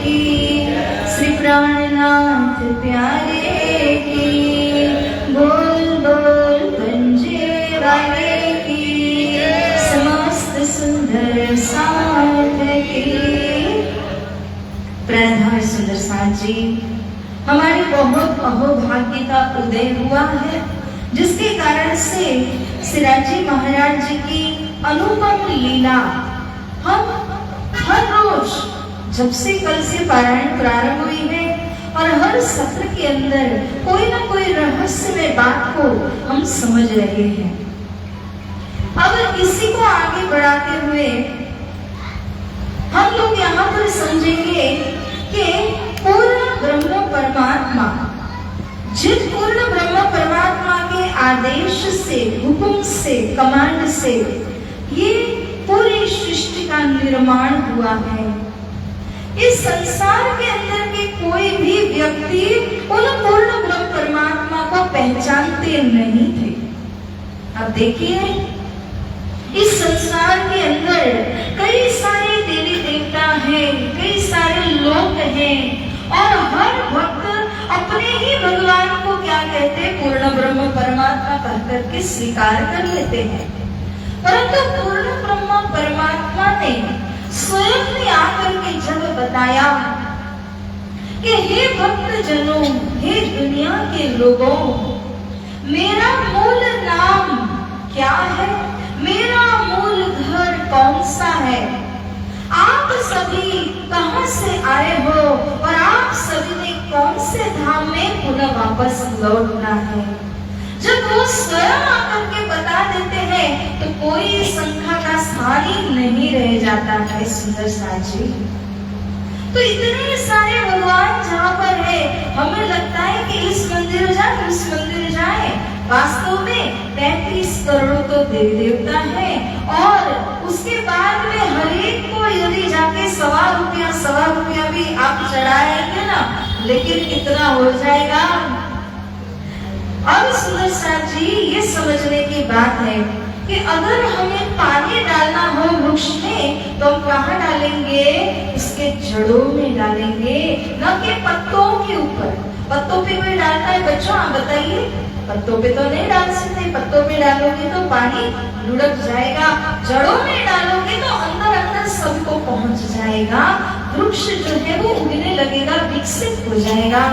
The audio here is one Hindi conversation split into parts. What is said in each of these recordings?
की, श्री प्राणनाथ प्यारे की, बोल बोल पंजे वाले की, समस्त सुंदर साथ की। प्राणधार सुंदर साथ जी, हमारे बहुत अहोभाग्य का उदय हुआ है, जिसके कारण से सिराजी महाराज जी की अनुपम लीला हम हर रोज जब से कल से पारायण प्रारंभ हुई है और हर सत्र के अंदर कोई ना कोई रहस्यमय बात को हम समझ रहे हैं। अब इसी को आगे बढ़ाते हुए हम लोग यहाँ पर समझेंगे कि पूर्ण ब्रह्म परमात्मा, जिस पूर्ण ब्रह्म परमात्मा के आदेश से, हुक्म से, कमांड से ये पूरी सृष्टि का निर्माण हुआ है। इस संसार के अंदर के कोई भी व्यक्ति उन पूर्ण ब्रह्म परमात्मा को पहचानते नहीं थे। अब देखिए, इस संसार के अंदर कई सारे देवी देवता हैं, कई सारे लोग हैं, और हर भक्त अपने ही भगवान को क्या कहते हैं? पूर्ण ब्रह्म परमात्मा कहकर के स्वीकार कर लेते हैं। परंतु पूर्ण ब्रह्म परमात्मा ने स्वयं ने आकर के जब बताया कि हे भक्त जनों, हे दुनिया के लोगों, मेरा मूल नाम क्या है, मेरा मूल घर कौन सा है, आप सभी कहां से आए हो और आप सभी ने कौन से धाम में पुनः वापस लौटना है। जब वो स्वयं आकर के बता देते हैं तो कोई शंका का स्थान ही नहीं रह जाता है। सुंदर साजी, तो इतने सारे भगवान जहाँ पर है, हमें लगता है कि इस मंदिर जाए, उस मंदिर जाए। वास्तव में 33 करोड़ तो देवी देवता है, और उसके बाद में हर एक को यदि जाके सवा रुपया भी आप चढ़ाएंगे ना, लेकिन कितना हो जाएगा। अब सुंदर साथ जी, ये समझने की बात है कि अगर हमें पानी डालना हो वृक्ष में तो हम कहाँ डालेंगे? उसके जड़ों में डालेंगे, न कि पत्तों के ऊपर। पत्तों पे कोई डालता है बच्चों? आप बताइए। पत्तों पे तो नहीं डाल सकते। पत्तों पे डालोगे तो पानी लुढ़क जाएगा, जड़ों में डालोगे तो अंदर अंदर सबको पहुंच जाएगा, वृक्ष जो है वो उगने लगेगा, विकसित हो जाएगा।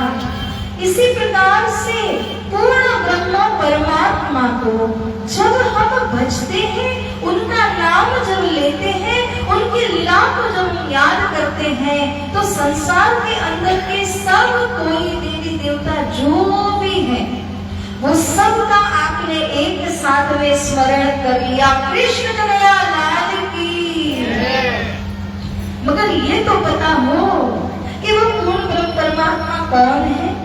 इसी प्रकार से पूर्ण ब्रह्म परमात्मा को जब हम भजते हैं, उनका नाम जब लेते हैं, उनकी लीला को जब याद करते हैं, तो संसार के अंदर के सब कोई देवी देवता जो भी हैं, वो सब का आपने एक साथ में स्मरण कर लिया। कृष्ण कन्हैया लाल की। मगर ये तो पता हो कि वो पूर्ण ब्रह्म परमात्मा कौन है।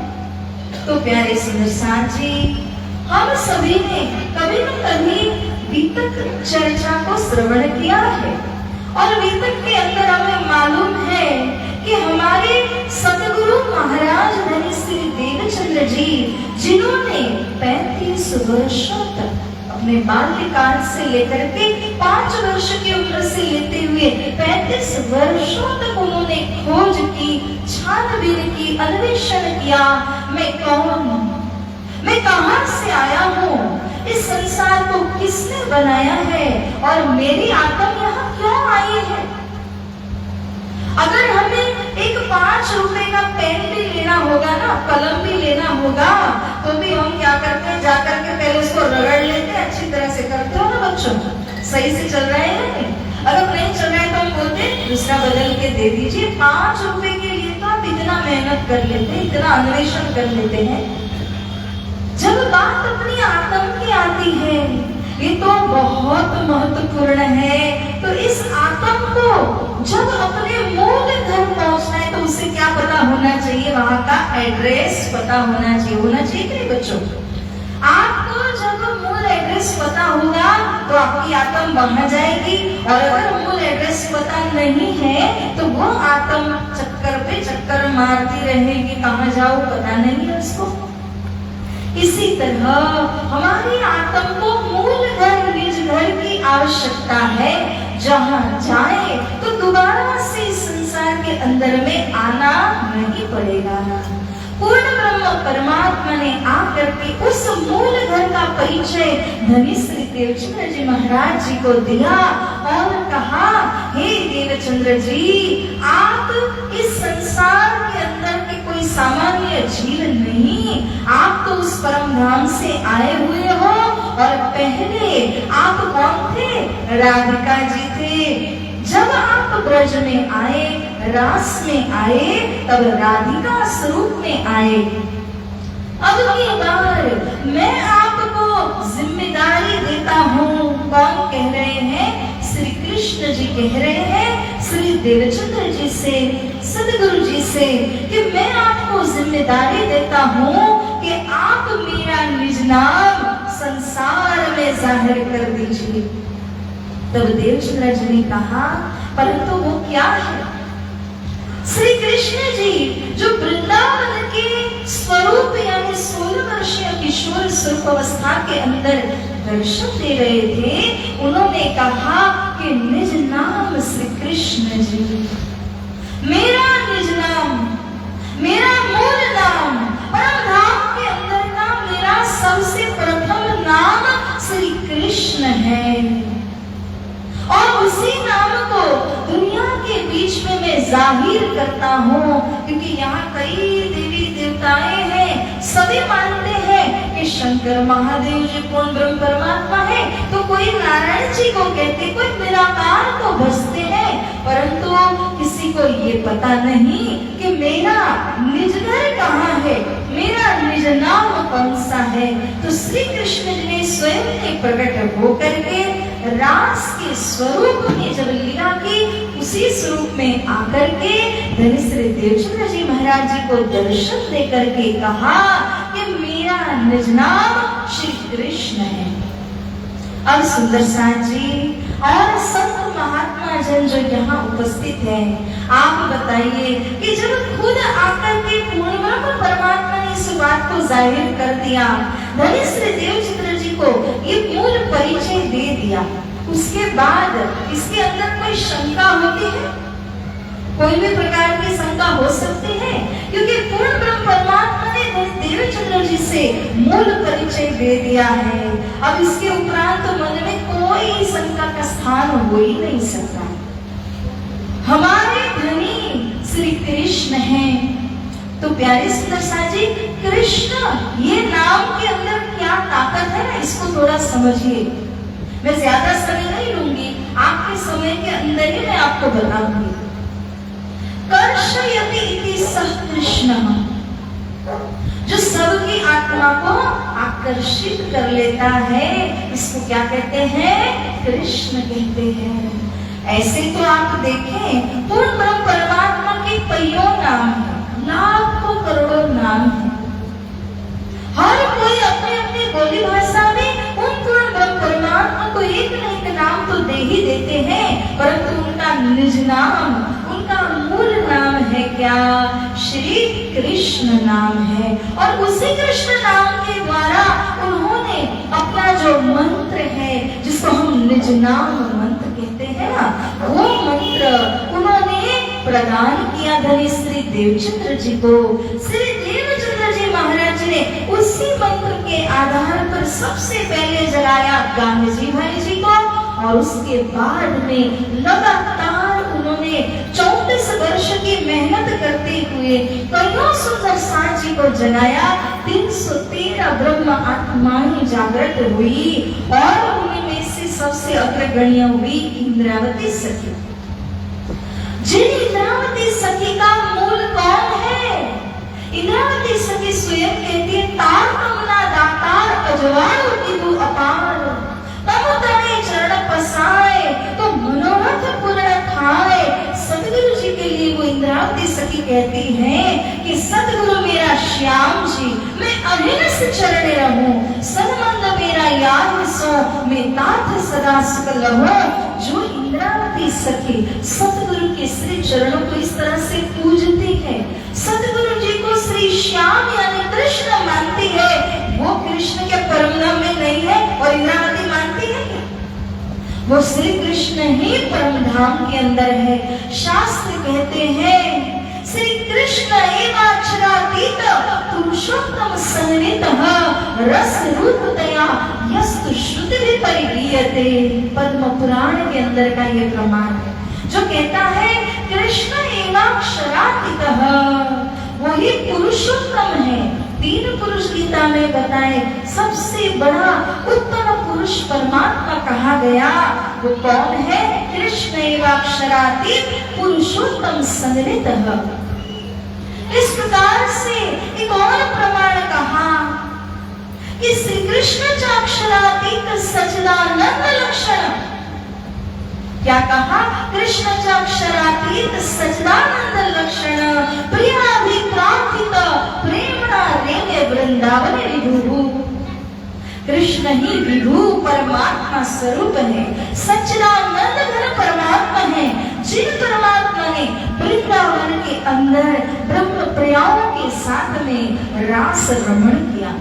तो प्यारे सुंदर साथ जी, हम सभी ने कभी न कभी वितक चर्चा को श्रवण किया है, और वितक के अंदर हमें मालूम है कि हमारे सतगुरु महाराज धनी श्री देवचंद्र जी, जिन्होंने 35 वर्षों तक अपने बाल्यकाल से लेकर के 5 वर्ष की उम्र से लेते हुए 35 वर्षों तक उन्होंने खोज की, छानबीन की, अन्वेषण किया। मैं कौन हूँ, मैं कहां से आया हूँ, इस संसार को किसने बनाया है, और मेरी आत्मा यहाँ क्यों आई है। अगर हमें एक 5 रुपए का पेन भी लेना होगा ना, कलम भी लेना होगा, तो भी हम क्या करते हैं? जाकर के पहले उसको रगड़ लेते हैं, अच्छी तरह से करते हो ना बच्चों, सही से चल रहा है ना? अगर नहीं चल रहा है तो हम बोलते हैं दूसरा बदल के दे दीजिए। 5 रुपए के लिए तो आप इतना मेहनत कर लेते हैं, इतना अन्वेषण कर लेते हैं। जब बात अपनी आत्म की आती है, ये तो बहुत महत्वपूर्ण है। तो इस आत्म को जब अपने मूल घर पहुंचना है, तो उसे क्या पता होना चाहिए? वहां का एड्रेस पता होना चाहिए। कि नहीं बच्चों? आपको जब मूल एड्रेस पता होगा तो आपकी आत्म वहां जाएगी, और अगर मूल एड्रेस पता नहीं है तो वो आत्म चक्कर पे चक्कर मारती रहेगी, कहाँ जाओ पता नहीं है उसको। इसी तरह हमारी आत्मा को मूल घर, निज घर की आवश्यकता है। जहाँ जाए तो दोबारा से संसार संसार के अंदर में आना नहीं पड़ेगा। पूर्ण ब्रह्म परमात्मा ने आकर के उस मूल घर का परिचय धनी श्री देवचंद्र जी महाराज जी को दिया और कहा, हे देवचंद्र जी, आप इस संसार के अंदर के कोई सामान्य जीव नहीं, आप तो उस परम धाम से आए हुए हो। और पहले आप कौन थे? राधिका जी थे। जब आप ब्रज में आए, रास में आए, तब राधिका स्वरूप में आए। अब की बार मैं आपको जिम्मेदारी देता हूँ। कौन कह रहे हैं? श्री कृष्ण जी कह रहे हैं श्री देवचंद्र जी से, सदगुरु जी से, कि मैं आपको जिम्मेदारी देता हूँ कि आप मेरा निज नाम संसार में जाहिर कर दीजिए। तब देवचंद्र जी ने कहा, परंतु वो क्या है? श्री कृष्ण जी जो वृंदावन के स्वरूप यानी 16 वर्षीय किशोर स्वरूप अवस्था के अंदर दर्शन दे रहे थे, उन्होंने कहा कि निज नाम श्री कृष्ण जी, मेरा निज नाम, मेरा मूल नाम, परम धाम के अंदर का मेरा सबसे प्रथम नाम श्री कृष्ण है। और उसी नाम को दुनिया के बीच में मैं जाहिर करता हूँ, क्योंकि यहाँ कई देवी देवताएं हैं, सभी मानते हैं कि शंकर महादेव जी पूर्ण ब्रह्म परमात्मा है, तो कोई नारायण जी को कहते, कोई निराकार को भजते हैं, परंतु किसी को ये पता नहीं कि मेरा निज घर कहाँ है, मेरा निज नाम कौन सा है। तो श्री कृष्ण जी ने स्वयं ने प्रकट होकर के रास के स्वरूप में जब लीला की, उसी स्वरूप में आकर के धनी श्री देवचंद्र जी महाराज जी को दर्शन देकर के कहा कि मेरा निज नाम श्री कृष्ण है। अब सुंदर साथ जी और संत महात्मा जन जो यहाँ उपस्थित हैं, आप बताइए कि जब खुद आकर के पूर्ण ब्रह्म परमात्मा ने इस बात को जाहिर कर दिया, धनी श्री देवचंद्र जी को ये मूल परिचय दे दिया, उसके बाद इसके अंदर कोई शंका होती है? कोई भी प्रकार की शंका हो सकती है? क्योंकि पूर्ण ब्रह्म परमात्मा ने देवचंद्र जी से मूल परिचय दे दिया है। अब इसके उपरांत तो मन में कोई शंका का स्थान हो ही नहीं सकता। हमारे धनी श्री कृष्ण हैं। तो प्यारे सुंदर सा जी, कृष्ण ये नाम के अंदर क्या ताकत है ना, इसको थोड़ा समझिए। मैं ज्यादा समय नहीं लूंगी, आपके समय के अंदर ही मैं आपको बताऊंगी। कर्षयति इति सः कृष्ण, जो सबकी आत्मा को आकर्षित कर लेता है, इसको क्या कहते हैं? कृष्ण कहते हैं। ऐसे तो आप देखें, पूर्ण ब्रह्म परमात्मा के कईयों नाम है, लाखों करोड़ों नाम है। हर कोई अपने अपने बोली भाषा में उन पूर्ण ब्रह्म परमात्मा को एक न एक नाम तो दे ही देते हैं, परंतु उनका निज नाम, उनका मूल नाम है क्या? श्री कृष्ण नाम है। और उसी कृष्ण नाम के द्वारा उन्होंने अपना जो मंत्र है, जिसको हम निज नाम मंत्र कहते हैं ना, वो मंत्र उन्होंने प्रदान किया धनी श्री देवचंद्र जी को। श्री देवचंद्र जी महाराज ने उसी मंत्र के आधार पर सबसे पहले जगाया गांधी जी भाई जी को, और उसके बाद में लगातार उन्होंने 34 वर्ष की मेहनत करते हुए कईयों सुंदर साथ जी को जगाया। 313 ब्रह्म आत्माएं जागृत हुई, और उनमें से सबसे अग्रगण्य हुई इंद्रावती सखी। जिन इंद्रावती सखी का मूल कौन है? इंद्रावती सखी स्वयं कहती है, तार कमला दातार अजवाड़ विदु अपार, तब तने चरण पसाए तो मनोरथ पूर्ण खाए। सतगुरु जी के लिए वो इंद्रावती सखी कहती हैं कि सतगुरु मेरा श्याम जी, मैं अहिर्निश चरण रहूं, सन्मंद मेरा याद सो, मैं ताथ सदा सकल रहूं। जो इंद्रावती सखी सतगुरु के श्री चरणों को इस तरह से पूजती है, सतगुरु जी को श्री श्याम यानी कृष्ण मानती है, वो कृष्ण के परम नाम में नहीं है और इंद्रावती मानती है, वो श्री कृष्ण ही परम धाम के अंदर है। शास्त्र कहते हैं श्री कृष्ण एवाक्षरातीत पुरुषोत्तम संगीतः रस रूपतया यस्तु श्रुति विपरीयते। पद्म पुराण के अंदर का ये प्रमाण है जो कहता है कृष्ण एवाक्षरातीतः, वही पुरुषोत्तम है। 3 पुरुष गीता में बताए, सबसे बड़ा उत्तम पुरुष परमात्मा कहा गया वो कौन है? कृष्ण एवाक्षरातीत पुरुषोत्तम संगीतः। इस प्रकार से एक और प्रमाण कहा कि श्री कृष्ण चाक्षरातीत सच्चिदानंद लक्षण। क्या कहा? कृष्ण चाक्षरातीत सच्चिदानंद लक्षण प्रियाभिप्रार्थित प्रेमणा रेण्य वृंदावन विभु। कृष्ण ही विभु परमात्मा स्वरूप है, सच्चिदानंद घन परमात्मा है, जिन परमात्मा ने वृंदावन के अंदर ब्रह्म प्रियाओं के साथ में रास रमण किया।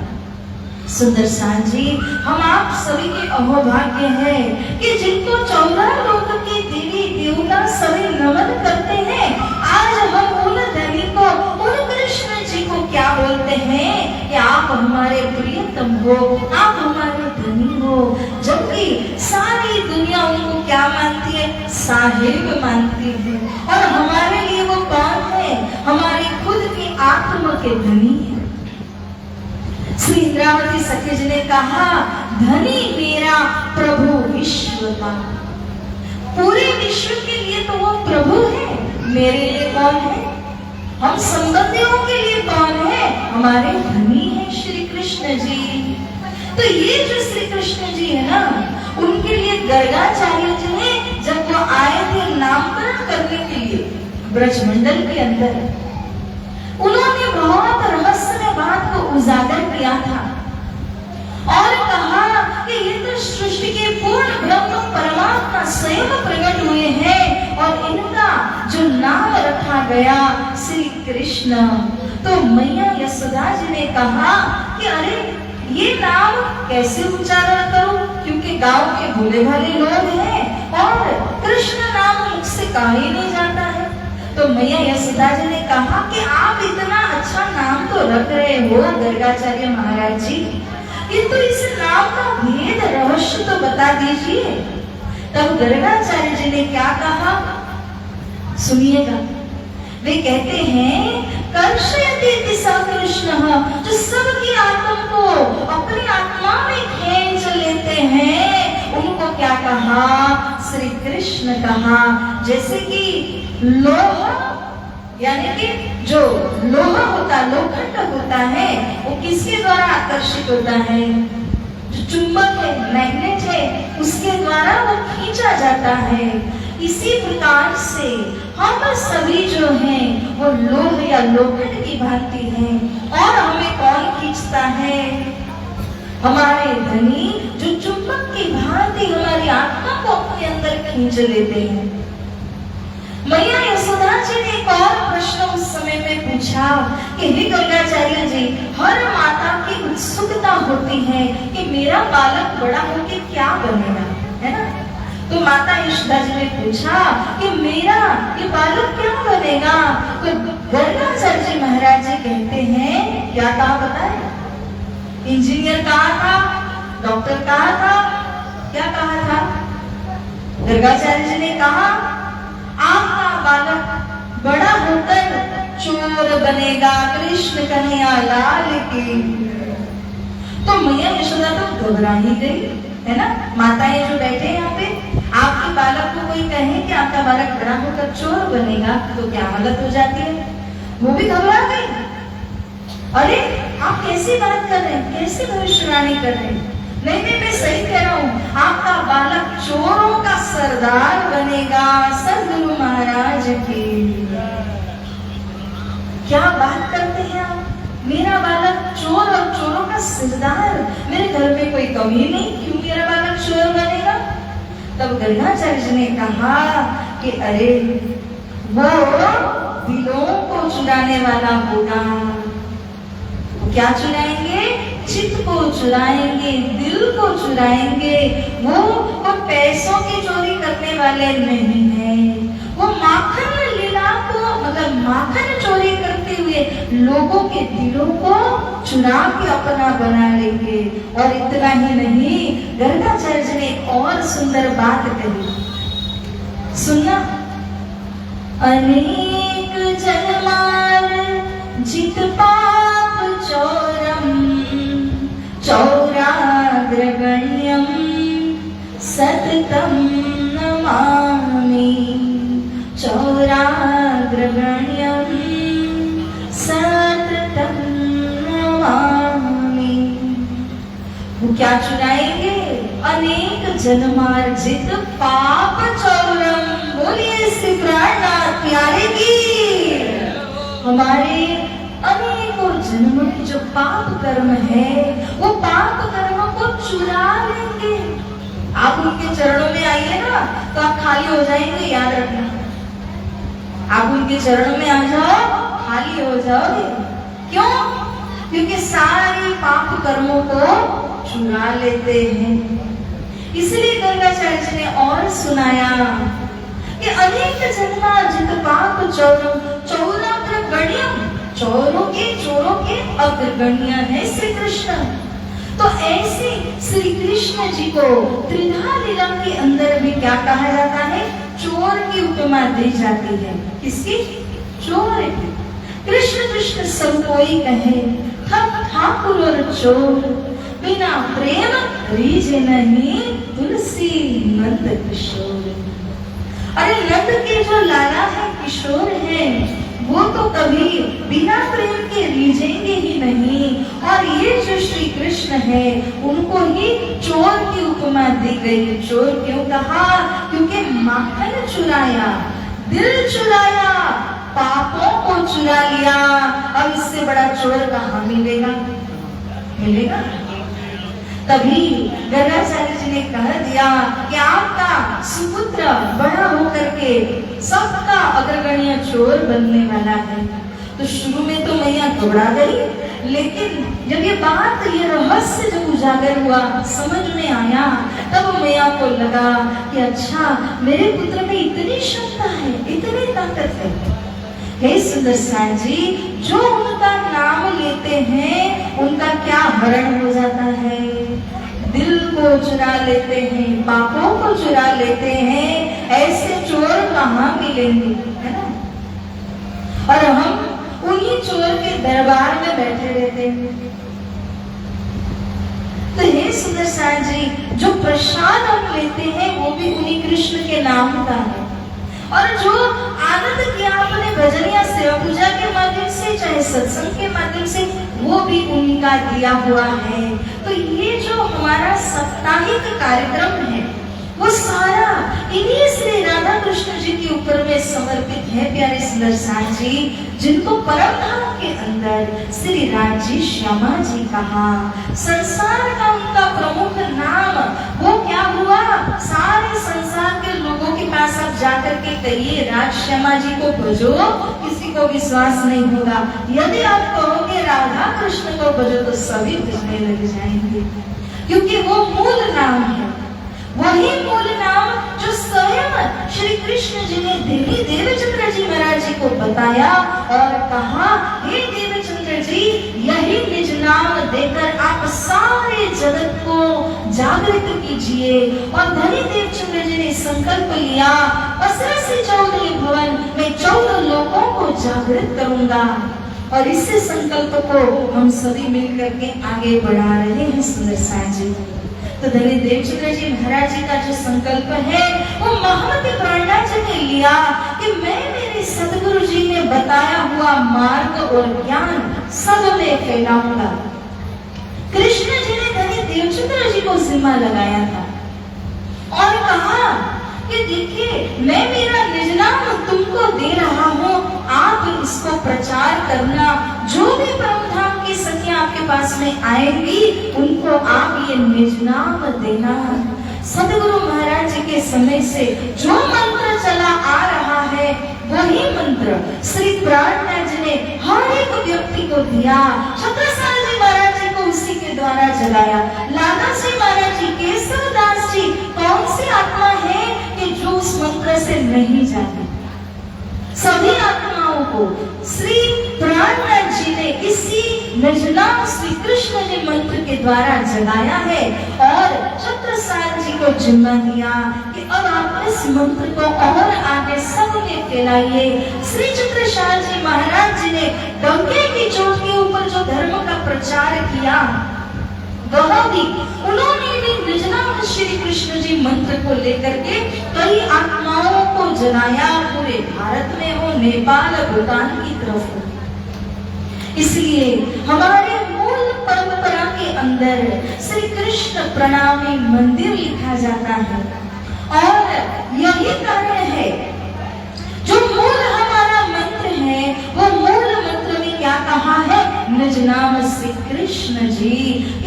सुंदर साथ जी, हम आप सभी के अहोभाग्य है कि जिनको 14 लोक के देवी देवता सभी नमन करते हैं। आज हम उन धनी को, उन कृष्ण जी को क्या बोलते हैं कि आप हमारे प्रियतम हो, आप हमारे धनी हो, जबकि सारी दुनिया उनको क्या मानती है? साहिब मानती है। और हमारे लिए वो कौन है? हमारी खुद की आत्मा के धनी है। श्री इंद्रावती सखी जी ने कहा, धनी मेरा प्रभु विश्व का। पूरे विश्व के लिए तो वो प्रभु है, मेरे लिए कौन है? हम संबंधियों के लिए कौन है? हमारे धनी है श्री कृष्ण जी। तो ये जो श्री कृष्ण जी है ना, उनके लिए गर्गाचार्य जी ने जब वो आए थे नामकरण करने के लिए ब्रजमंडल के अंदर, उन्होंने बहुत रहस्यमय बात को उजागर किया था और कहा कि ये तो सृष्टि के पूर्ण ब्रह्म परमात्मा स्वयं प्रकट हुए हैं और इनका जो नाम रखा गया श्री कृष्ण। तो मैया यशोदा जी ने कहा कि अरे ये नाम कैसे उच्चारण करूं, क्योंकि गांव के भोले भाले लोग हैं और कृष्ण नाम मुख से कहा ही नहीं जाता है। तो मैया यशोदा जी ने कहा कि आप इतना अच्छा नाम तो रख रहे हो गर्गाचार्य महाराज जी, किंतु इस नाम का भेद रहस्य तो बता दीजिए। तब गर्गाचार्य जी ने क्या कहा, सुनिएगा। वे कहते हैं, कर्षयति स कृष्णः, जो सबकी आत्मा को अपनी आत्मा में खींच लेते हैं, उनको क्या कहा? श्री कृष्ण कहा। जैसे कि लोहा, यानी कि जो लोहा होता, लोखंड होता है, वो किसके द्वारा आकर्षित होता है? जो चुंबक है, मैग्नेट है, उसके द्वारा वो खींचा जाता है। इसी प्रकार से हम सभी जो हैं वो लोहे या लोखंड की भांति हैं। और हमें कौन खींचता है? हमारे धनी, जो चुंबक की भांति हमारी आत्मा को अपने अंदर खींच लेते हैं। मैया यशोदा जी ने एक और प्रश्न उस समय में पूछा कि हे गर्गाचार्य जी, हर माता की उत्सुकता होती है कि मेरा बालक बड़ा होकर क्या बनेगा, है ना? तो माता यशोदा जी ने पूछा कि मेरा ये बालक क्या बनेगा? तो गर्गाचार्य जी महाराज जी कहते हैं, क्या कहा पता है? इंजीनियर कहा था, डॉक्टर कहा था, क्या कहा था? गर्गाचार्य जी ने कहा, आपका बालक बड़ा होकर चोर बनेगा, कृष्ण कन्हैया लाल की। तो मैया यशोदा तो घबरा ही गई, है ना? माताएं जो बैठे हैं यहाँ पे, आपके बालक को कोई कहे कि आपका बालक बड़ा होकर चोर बनेगा तो क्या हालत हो जाती है? वो भी घबरा गई। अरे आप कैसी बात कर रहे हैं, कैसी भविष्यवाणी कर रहे हैं? नहीं, मैं सही कह रहा हूँ, आपका बालक चोरों का सरदार बनेगा, सद्गुरु महाराज की। क्या बात करते हैं आप? मेरा बालक चोर और चोरों का सरदार, मेरे घर में कोई कमी नहीं, क्यों मेरा बालक चोर बनेगा? तब गर्गाचार्य जी ने कहा कि अरे वो दिलों को चुराने वाला होगा। क्या चुराएंगे? चित्त को चुराएंगे, दिल को चुराएंगे। वो पैसों की चोरी करने वाले नहीं है, वो माखन लीला माखन चोरी करते हुए लोगों के दिलों को चुरा के अपना बना लेंगे। और इतना ही नहीं, गर्गाचार्य ने एक और सुंदर बात कही, सुनना। अनेक जन्मार जित पाप चौरम चौराग्रगण्यम सततम नमामि चौराग्रगण्यम सततम नमामि। वो क्या चुराएंगे? अनेक जन्मार्जित पाप चौरम। बोलिए श्री प्राणनाथ प्यारे की। हमारे अनेकों जन्म के जो पाप कर्म है, वो पाप कर्मों को चुरा लेंगे। आप उनके चरणों में आइए ना, तो आप खाली हो जाएंगे, याद रखना। आप उनके चरणों में आ जाओ, खाली हो जाओगे। क्यों? क्योंकि सारे पाप कर्मों को चुरा लेते हैं। इसलिए गर्गाचार्य जी ने और सुनाया कि अनेक जन्मार्जित पाप चौरम चौराग्रगण्यम। चोरों के अग्रगण्य है श्री कृष्ण। तो ऐसे श्री कृष्ण जी को त्रिधा लीला के अंदर भी क्या कहा जाता है? चोर की उपमा दी जाती है। किसकी? चोर की। कृष्ण कृष्ण सब कोई कहे, थक ठाकुर और चोर, बिना प्रेम रीझे नहीं तुलसी नंद किशोर। अरे नंद के जो लाला है, किशोर है, वो तो कभी बिना प्रेम के रीझेंगे ही नहीं। और ये जो श्री कृष्ण है, उनको ही चोर की उपमा दी गई। चोर क्यों कहा? क्योंकि माखन चुराया, दिल चुराया, पापों को चुरा लिया। अब इससे बड़ा चोर कहाँ मिलेगा? मिलेगा? तभी गर्गाचार्य जी ने कह दिया कि आपका सुपुत्र बड़ा होकर के सबका अग्रगण्य चोर बनने वाला है। तो शुरू में तो मैया घबरा गई, लेकिन जब ये बात, ये रहस्य जब उजागर हुआ, समझ में आया, तब मैया को लगा कि अच्छा, मेरे पुत्र में इतनी क्षमता है, इतनी ताकत है। हे सुंदर सार जी, जो उनका नाम लेते हैं, उनका क्या हरण हो जाता है? दिल को चुरा लेते हैं, पापों को चुरा लेते हैं। ऐसे चोर कहाँ मिलेंगे, है ना? और हम उन्हीं चोर के दरबार में बैठे रहते हैं। तो हे सुंदर सार जी, जो प्रसाद हम लेते हैं, वो भी उन्हीं कृष्ण के नाम का है। और जो आनंद किया आपने भजन या सेवा पूजा के माध्यम से, चाहे सत्संग के माध्यम से, वो भी उन्हीं का दिया हुआ है। तो ये जो हमारा साप्ताहिक कार्यक्रम है, वो सारा इन्हीं श्री राधा कृष्ण जी के ऊपर में समर्पित है। प्यारे सुंदर सार जी, जिनको परम धाम के अंदर श्री राजी श्यामा जी कहा, संसार का उनका प्रमुख नाम, वो क्या हुआ? सारे संसार के लोगों के पास आप जाकर के कहिए, राज श्यामा जी को भजो, किसी को विश्वास नहीं होगा। यदि आप कहोगे राधा कृष्ण को भजो, तो सभी भजने लग जाएंगे, क्योंकि वो मूल नाम है। वही मूल नाम जो स्वयं श्री कृष्ण जी ने देवी देवचंद्र जी महाराज जी को बताया और कहा, हे देवचंद्र जी, यही निज नाम देकर आप सारे जगत को जागृत कीजिए। और धनी देवचंद्र जी ने संकल्प लिया, 14 भवन में 14 लोगों को जागृत करूंगा। और इसी संकल्प को हम सभी मिलकर के आगे बढ़ा रहे हैं सुंदर सार जी। तो धनी देवचंद्र जी महाराज जी का जो संकल्प है, वो महमति प्राणनाथ जी ने लिया कि मैं मेरे सदगुरु जी ने बताया हुआ मार्ग और ज्ञान सब में फैलाऊंगा। कृष्ण जी ने धनी देवचंद्र जी को जिम्मा लगाया था और कहा कि देखिए, मैं मेरा निज नाम तुमको दे रहा हूँ, आप इसको प्रचार करना। जो भी परम धाम की सखियां आपके पास में आएंगी, उनको आप ये निज नाम देना। सदगुरु महाराज जी के समय से जो मंत्र चला आ रहा है, वही मंत्र श्री प्राणनाथ जी ने हर एक व्यक्ति को दिया। छत्रसाल जी महाराज जी को उसी के द्वारा जलाया। लाला जी महाराज जी, केशवदास जी, कौन सी आत्मा है कि जो उस मंत्र से नहीं जाती? सभी आत्माओं आत्माओं को श्री प्राणनाथ जी ने इसी निर्जनाम श्री कृष्ण जी मंत्र के द्वारा जगाया है और छत्रसाल जी को जिम्मा दिया कि अब आप इस मंत्र को और आगे सबने फैलाइए। श्री छत्रसाल जी महाराज जी ने डंके की चोट के ऊपर जो धर्म का प्रचार किया वह भी उन्होंने भी निर्जनाम श्री कृष्ण जी मंत्र को लेकर के कई आत्माओं को जगाया, पूरे भारत में हो, नेपाल भूटान की तरफ हो। इसलिए हमारे मूल परंपरा के अंदर श्री कृष्ण प्रणामी मंदिर लिखा जाता है और यही कारण है जो मूल हमारा मंत्र है वो मूल मंत्र में क्या कहा है, निज नाम श्री कृष्ण जी।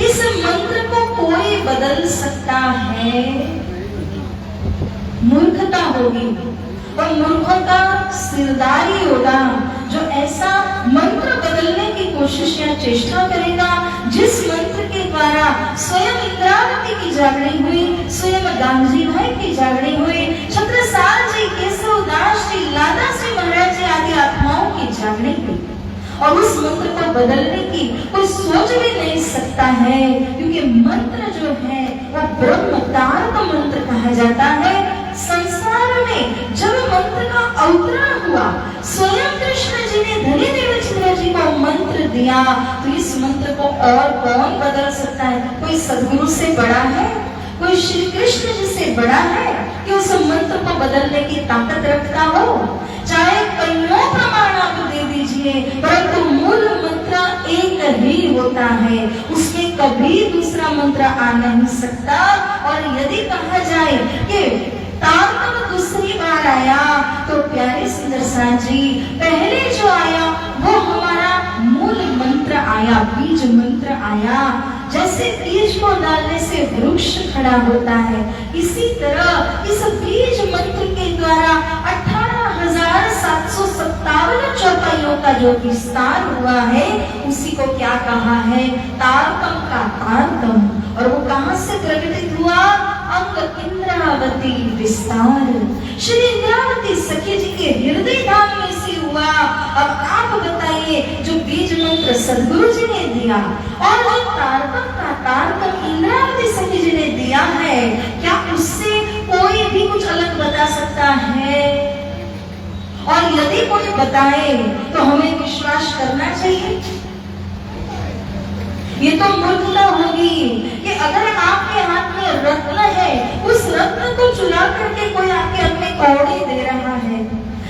इस मंत्र को कोई बदल सकता है? मूर्खता होगी और मूर्खों का सिरदारी होगा जो ऐसा मंत्र बदलने की कोशिश या चेष्टा करेगा जिस मंत्र के द्वारा स्वयं इंद्रावती की जागरण हुई, स्वयं गांधी भाई की जागरण हुई, छत्रसाल जी, केशवदास जी, लाला श्री महाराज जी आदि आत्माओं की जागरण हुई और उस मंत्र को बदलने की कोई सोच भी नहीं सकता है, क्योंकि मंत्र जो है वो ब्रह्म तारक मंत्र कहा जाता है। संसार में जब मंत्र का अवतरण हुआ, स्वयं कृष्ण जी ने धनी देवचंद्र जी को मंत्र दिया, तो इस मंत्र को और कौन बदल सकता है? कोई सदगुरु से बड़ा है, कोई श्री कृष्ण जी से बड़ा है कि उस मंत्र को बदलने की ताकत रखता हो? चाहे कईयों प्रमाण आप दे दीजिए, परंतु मूल मंत्र एक ही होता है, उसमें कभी दूसरा मंत्र आ नहीं सकता। और यदि कहा जाए कि तारतम दूसरी बार आया तो प्यारे सुंदर साथ जी, पहले जो आया वो हमारा मूल मंत्र आया, बीज मंत्र आया। जैसे बीज को डालने से वृक्ष खड़ा होता है, इसी तरह इस बीज मंत्र के द्वारा 18,757 चौपाइयों का जो विस्तार हुआ है उसी को क्या कहा है, तारतम का तारतम। और वो कहां से प्रकटित हुआ? अंग इंद्रावती विस्तार, श्री इंद्रावती सखी जी के हृदय धाम में से हुआ। अब आप बताइए, जो बीज मंत्र सदगुरु जी ने दिया और जो तारतम का तारतम इंद्रावती सखी जी ने दिया है, क्या उससे कोई भी कुछ अलग बता सकता है? और यदि कोई बताए तो हमें विश्वास करना चाहिए? ये तो मूर्खता होगी कि अगर आपके हाथ में रत्न है, उस रत्न को चुरा करके कोई आपके हाथ में कौड़ी दे रहा है,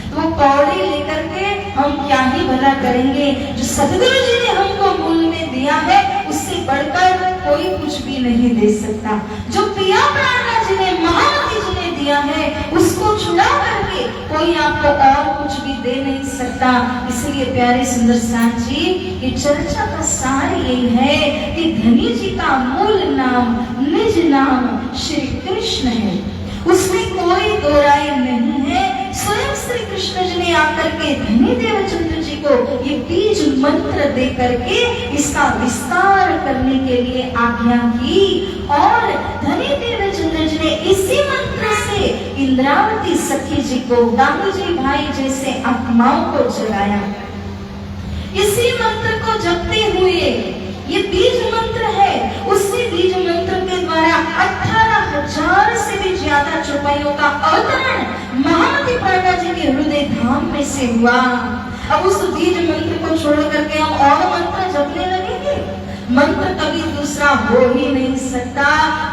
तो वो कौड़ी लेकर के हम क्या ही भला करेंगे? जो सदगुरु जी ने हमको मूल में दिया है उससे बढ़कर कोई कुछ भी नहीं दे सकता। जो पिया प्राणनाथ जी ने, महामती जी ने दिया है, उसको छुड़ा करके कोई आपको और कुछ भी दे नहीं सकता। इसलिए प्यारे सुंदर साथ जी, ये चर्चा का सार यही है कि धनी जी का मूल नाम, निज नाम श्री कृष्ण है, उसमें कोई दो राय नहीं है। स्वयं श्री कृष्ण जी ने आकर के धनी देवचंद्र जी को ये बीज मंत्र दे करके इसका विस्तार करने के लिए आज्ञा की और धनी देवचंद्र जी ने इसी मंत्र से इंद्रावती सखी जी को, गांधी जी भाई जैसे आत्माओं को जगाया। इसी मंत्र को जपते हुए, ये बीज मंत्र है, उसी बीज मंत्र के द्वारा 18,000 से भी ज्यादा चौपाइयों का अवतरण महामती प्राणनाथ जी के हृदय धाम में से हुआ। अब उस बीज मंत्र को छोड़ करके हम और मंत्र जपने लगेंगे? मंत्र कभी दूसरा हो ही नहीं सकता।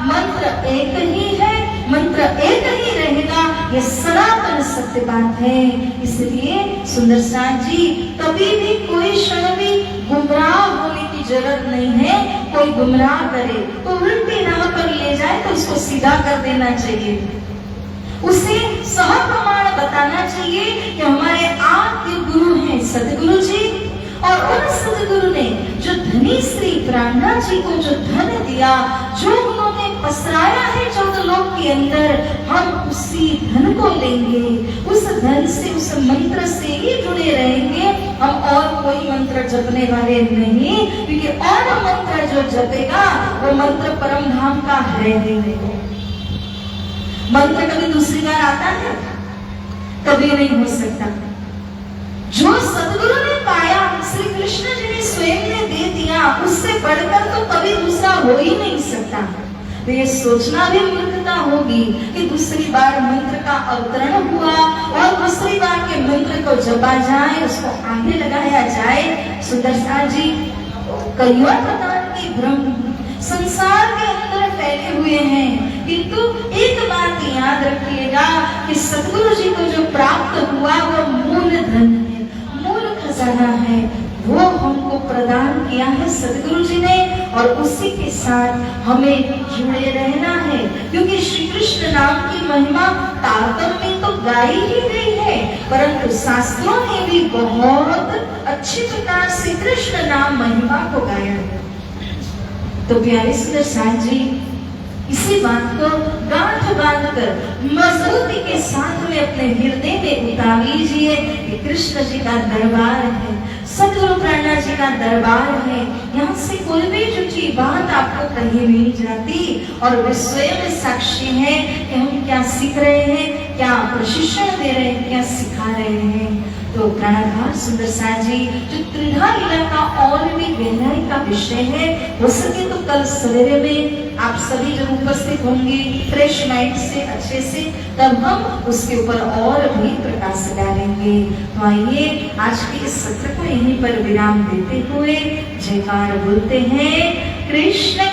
मंत्र एक ही है, मंत्र एक ही रहेगा, ये सनातन सत्य बात है। इसलिए सुंदर साथ जी, कभी भी कोई क्षण भी गुमराह होने की जरूरत नहीं है। कोई गुमराह करे तो उल्टी राह पर ले जाए तो उसको सीधा कर देना चाहिए, उसे सह प्रमाण बताना चाहिए कि हमारे आद्य गुरु हैं सदगुरु जी, और उन सदगुरु ने जो धनी श्री प्राणनाथ जी को जो धन दिया, जो उन्होंने पसराया है 14 लोक के अंदर, हम उसी धन को लेंगे, उस धन से, उस मंत्र से ही जुड़े रहेंगे। हम और कोई मंत्र जपने वाले नहीं, क्योंकि और मंत्र जो जपेगा वो मंत्र परम धाम का है ही नहीं। मंत्र कभी दूसरी बार आता है? कभी नहीं हो सकता। जो सतगुरु ने पाया, श्री कृष्ण जी ने स्वयं ने दे दिया, उससे बढ़कर तो कभी दूसरा हो ही नहीं सकता। तो ये सोचना भी मूर्खता होगी कि दूसरी बार मंत्र का अवतरण हुआ और दूसरी बार के मंत्र को जपा जाए, उसको आगे लगाया जाए। सुदर्शन जी कईयों प्रकार के भ्रम संसार के अंदर फैले हुए हैं, किंतु एक बात याद रखिएगा कि सतगुरु जी को जो प्राप्त हुआ वो मूल धन है, मूल खजाना है, वो हमको प्रदान किया है सतगुरु जी ने, और उसी के साथ हमें जुड़े रहना है। क्योंकि श्री कृष्ण नाम की महिमा तारतम्य में तो गाई ही गई है, परंतु शास्त्रों ने भी बहुत अच्छी प्रकार से कृष्ण नाम महिमा को गाया है। तो प्यारे सुदर्शन जी, इसी बात को गांठ बांधकर मजबूती के साथ में अपने हृदय में उतार लीजिए कि कृष्ण जी का दरबार है, सतगुरु प्राणनाथ जी का दरबार है। यहाँ से कोई भी झूठी बात आपको कही नहीं जाती, और वे स्वयं साक्षी है कि हम क्या सीख रहे हैं, क्या प्रशिक्षण दे रहे हैं, क्या सिखा रहे हैं। तो प्राणाधार सुदर्शन जी, जो त्रिधा लीला का और भी गहराई का विषय है, हो सके तो कल सवेरे में आप सभी जब उपस्थित होंगे फ्रेश माइंड से, अच्छे से, तब हम उसके ऊपर और भी प्रकाश डालेंगे। तो आइए आज के इस सत्र को यहीं पर विराम देते हुए जयकार बोलते हैं। कृष्ण